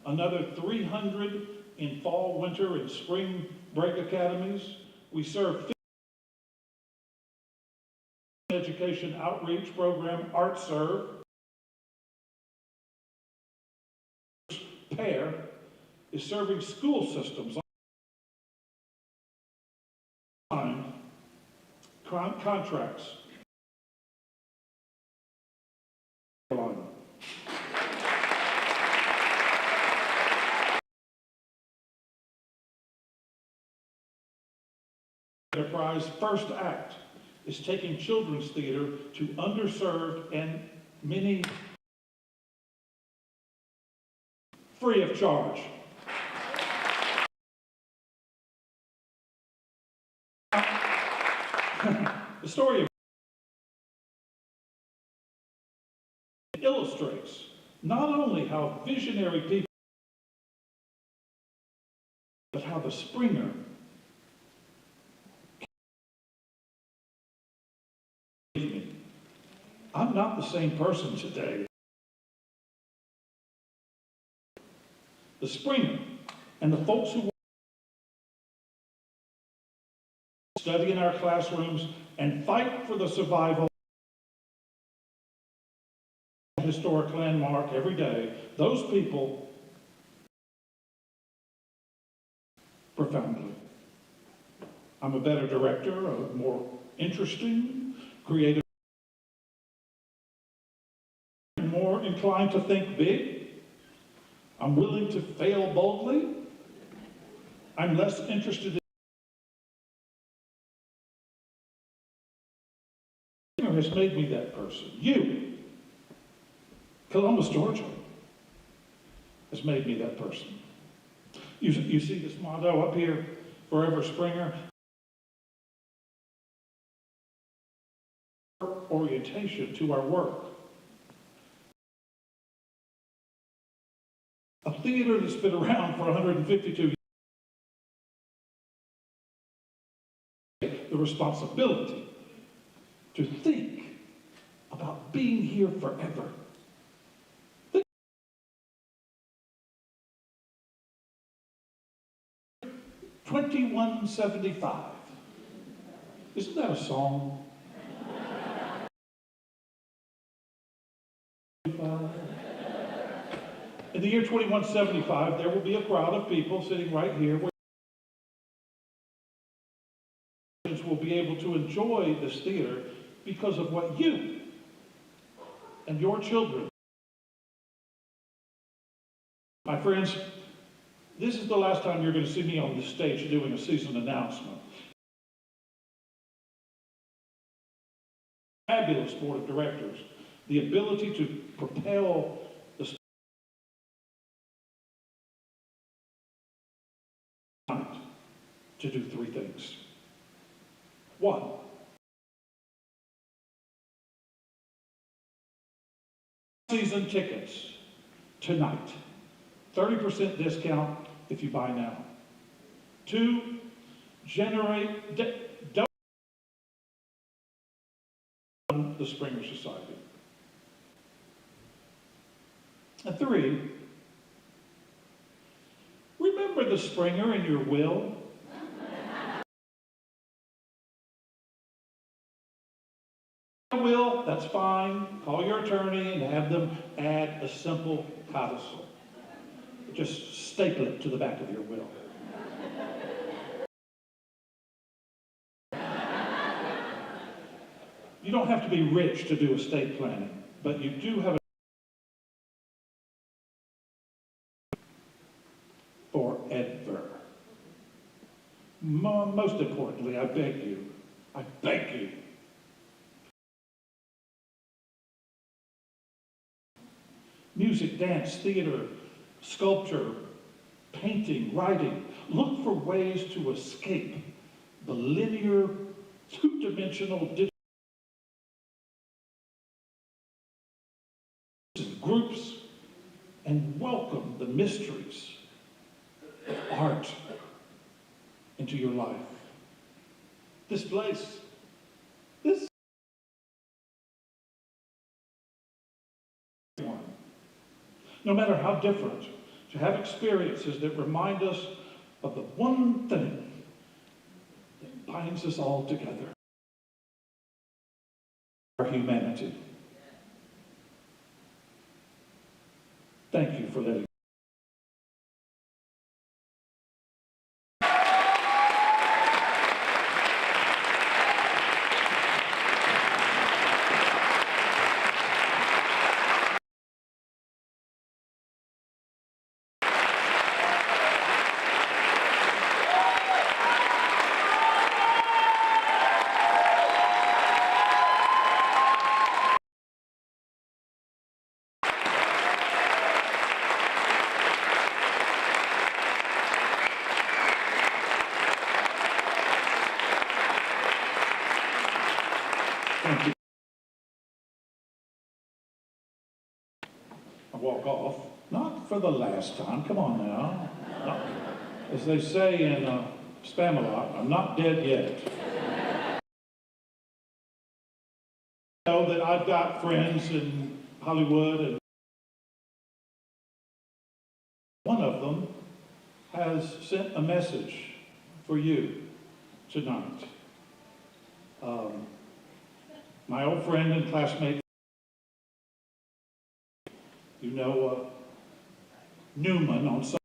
another 300 in fall, winter, and spring break academies. We serve education outreach program, ArtServe. PAIR is serving school systems on contracts. Enterprise First Act is taking children's theater to underserved and many free of charge. The story of illustrates not only how visionary people, but how the Springer I'm not the same person today. The Springer and the folks who study in our classrooms and fight for the survival of a historic landmark every day, those people profoundly. I'm a better director, a more interesting, creative, more inclined to think big. I'm willing to fail boldly. I'm less interested in has made me that person. You, Columbus, Georgia, has made me that person. You see this motto up here, Forever Springer. Orientation to our work. A theater that's been around for 152 years. The responsibility to think about being here forever. 2175. Isn't that a song? In the year 2175, there will be a crowd of people sitting right here where will be able to enjoy this theater because of what you and your children. My friends, this is the last time you're going to see me on this stage doing a season announcement. Fabulous board of directors, the ability to propel the to do three things. One, season tickets tonight, 30% discount if you buy now. Two, generate the Springer Society. And three, remember the Springer in your will? Will, that's fine. Call your attorney and have them add a simple codicil. Just staple it to the back of your will. You don't have to be rich to do estate planning, but you do have a forever. Most importantly, I beg you, music, dance, theater, sculpture, painting, writing. Look for ways to escape the linear, two-dimensional groups and welcome the mysteries of art into your life. This place, no matter how different, to have experiences that remind us of the one thing that binds us all together, our humanity. Thank you for letting me. Thank you. I walk off, not for the last time, come on now. Not, as they say in Spamalot, I'm not dead yet. I know that I've got friends in Hollywood, and one of them has sent a message for you tonight. My old friend and classmate, you know Newman on some,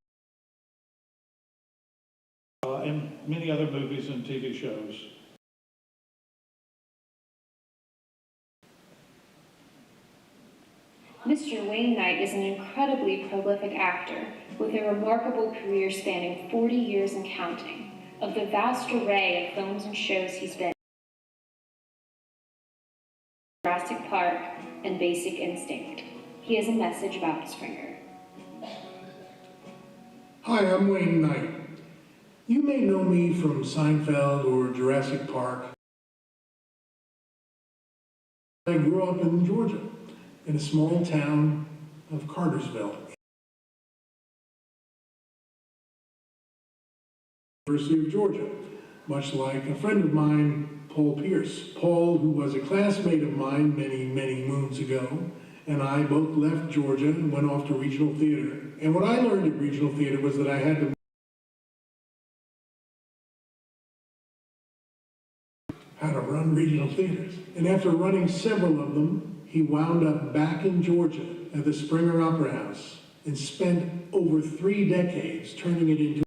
and many other movies and TV shows. Mr. Wainwright is an incredibly prolific actor with a remarkable career spanning 40 years and counting. Of the vast array of films and shows he's been in, Jurassic Park and Basic Instinct. He has a message about Springer. Hi, I'm Wayne Knight. You may know me from Seinfeld or Jurassic Park. I grew up in Georgia, in a small town of Cartersville. University of Georgia, much like a friend of mine, Paul Pierce. Paul, who was a classmate of mine many, many moons ago, and I both left Georgia and went off to regional theater. And what I learned at regional theater was that I had to how to run regional theaters. And after running several of them, he wound up back in Georgia at the Springer Opera House and spent over 3 decades turning it into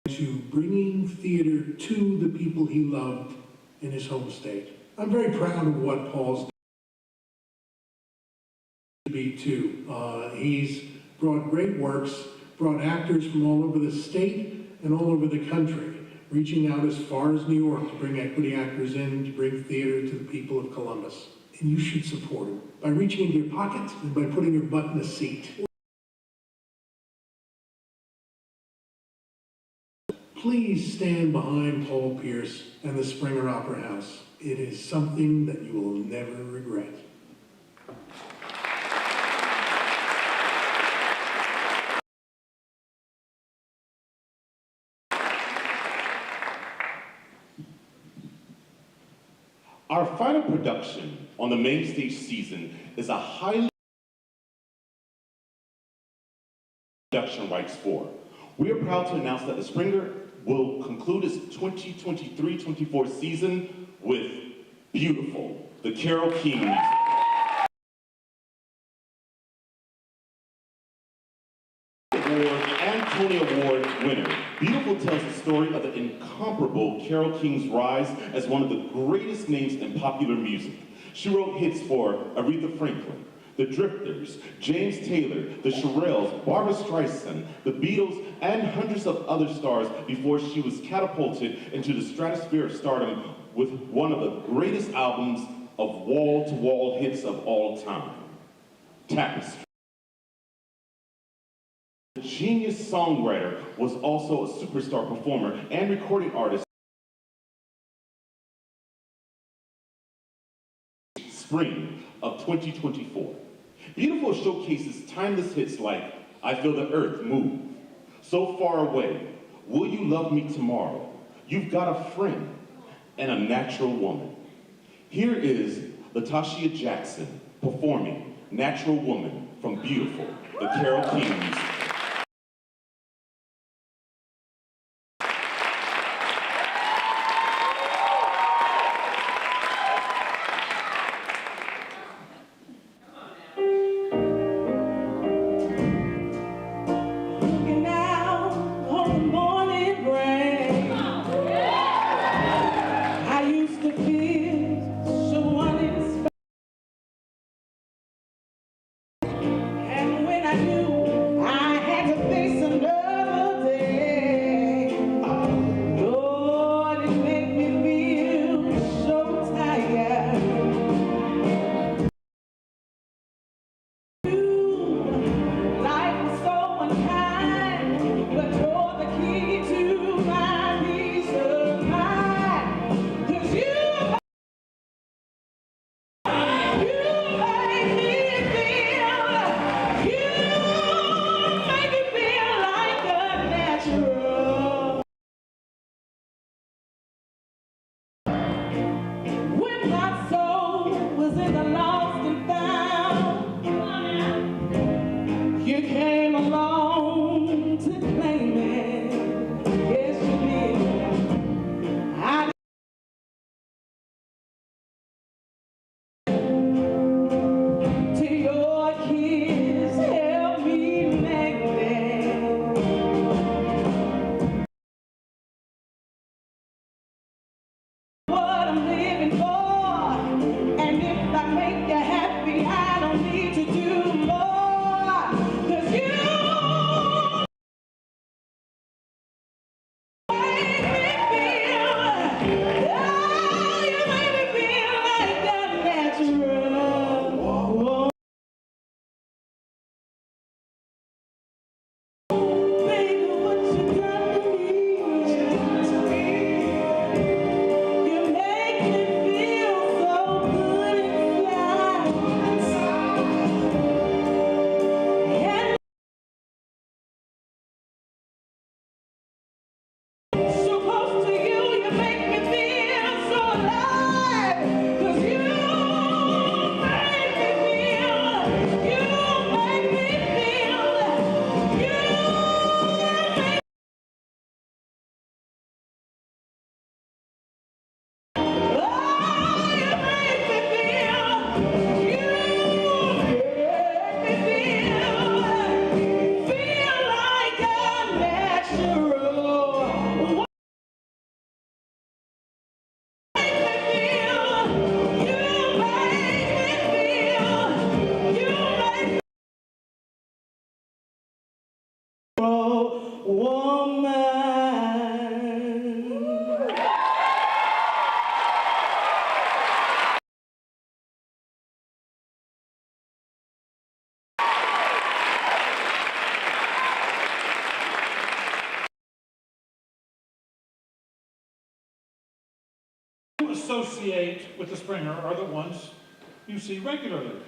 to bringing theater to the people he loved in his home state. I'm very proud of what Paul's to be too. He's brought great works, brought actors from all over the state and all over the country, reaching out as far as New York to bring equity actors in, to bring theater to the people of Columbus. And you should support him by reaching into your pocket and by putting your butt in a seat. Please stand behind Paul Pierce and the Springer Opera House. It is something that you will never regret. Our final production on the main stage season is a highly production rights for. We are proud to announce that the Springer will conclude its 2023-24 season with Beautiful, the Carole King music. Award and Tony Award winner. Beautiful tells the story of the incomparable Carole King's rise as one of the greatest names in popular music. She wrote hits for Aretha Franklin, The Drifters, James Taylor, The Shirelles, Barbra Streisand, The Beatles, and hundreds of other stars before she was catapulted into the stratosphere of stardom with one of the greatest albums of wall-to-wall hits of all time, Tapestry. The genius songwriter was also a superstar performer and recording artist. Spring of 2024. Beautiful showcases timeless hits like I Feel the Earth Move, So Far Away, Will You Love Me Tomorrow, You've Got a Friend, and A Natural Woman. Here is Latasha Jackson performing Natural Woman from Beautiful, the Carole King music. Associate with the Springer are the ones you see regularly.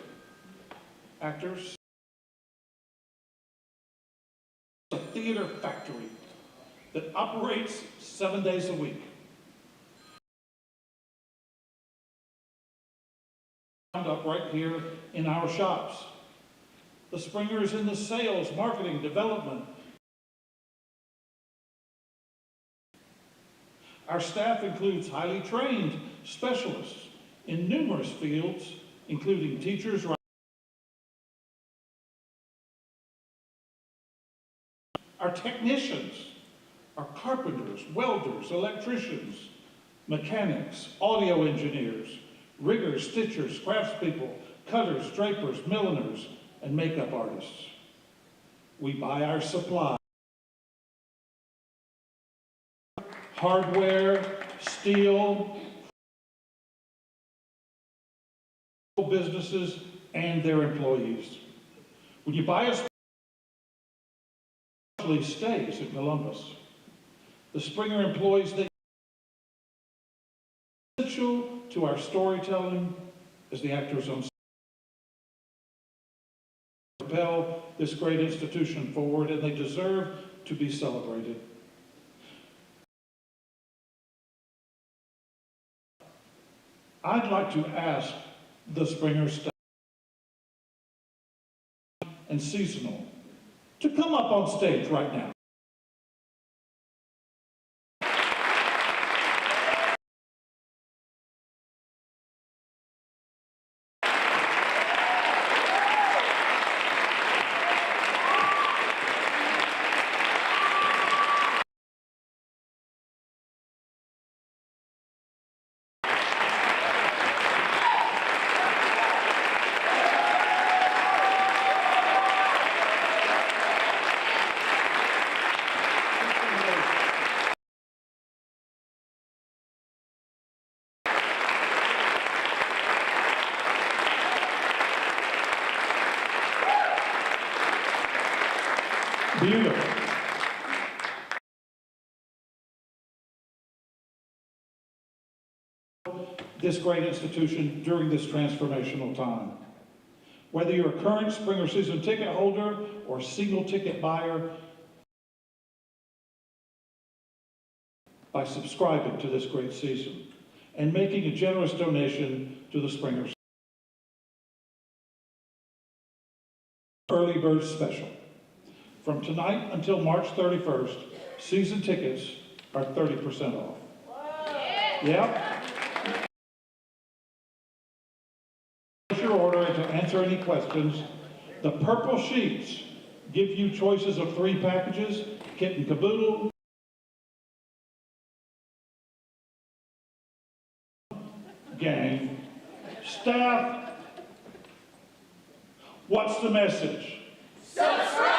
Actors, a theater factory that operates 7 days a week. up right here in our shops. The Springer is in the sales, marketing, development. Our staff includes highly trained specialists in numerous fields, including teachers, our technicians, our carpenters, welders, electricians, mechanics, audio engineers, riggers, stitchers, craftspeople, cutters, drapers, milliners, and makeup artists. We buy our supplies, hardware, steel, businesses, and their employees. When you buy a stays in Columbus, the Springer employs the essential to our storytelling as the actors on stage propel this great institution forward, and they deserve to be celebrated. I'd like to ask the Springer staff and seasonal to come up on stage right now. Beautiful. This great institution during this transformational time. Whether you're a current Springer season ticket holder or single ticket buyer, by subscribing to this great season and making a generous donation to the Springer Early Bird Special. From tonight until March 31st, season tickets are 30% off. Yep. Your order and to answer any questions. The purple sheets give you choices of 3 packages, kit and caboodle, gang, staff. What's the message? Subscribe!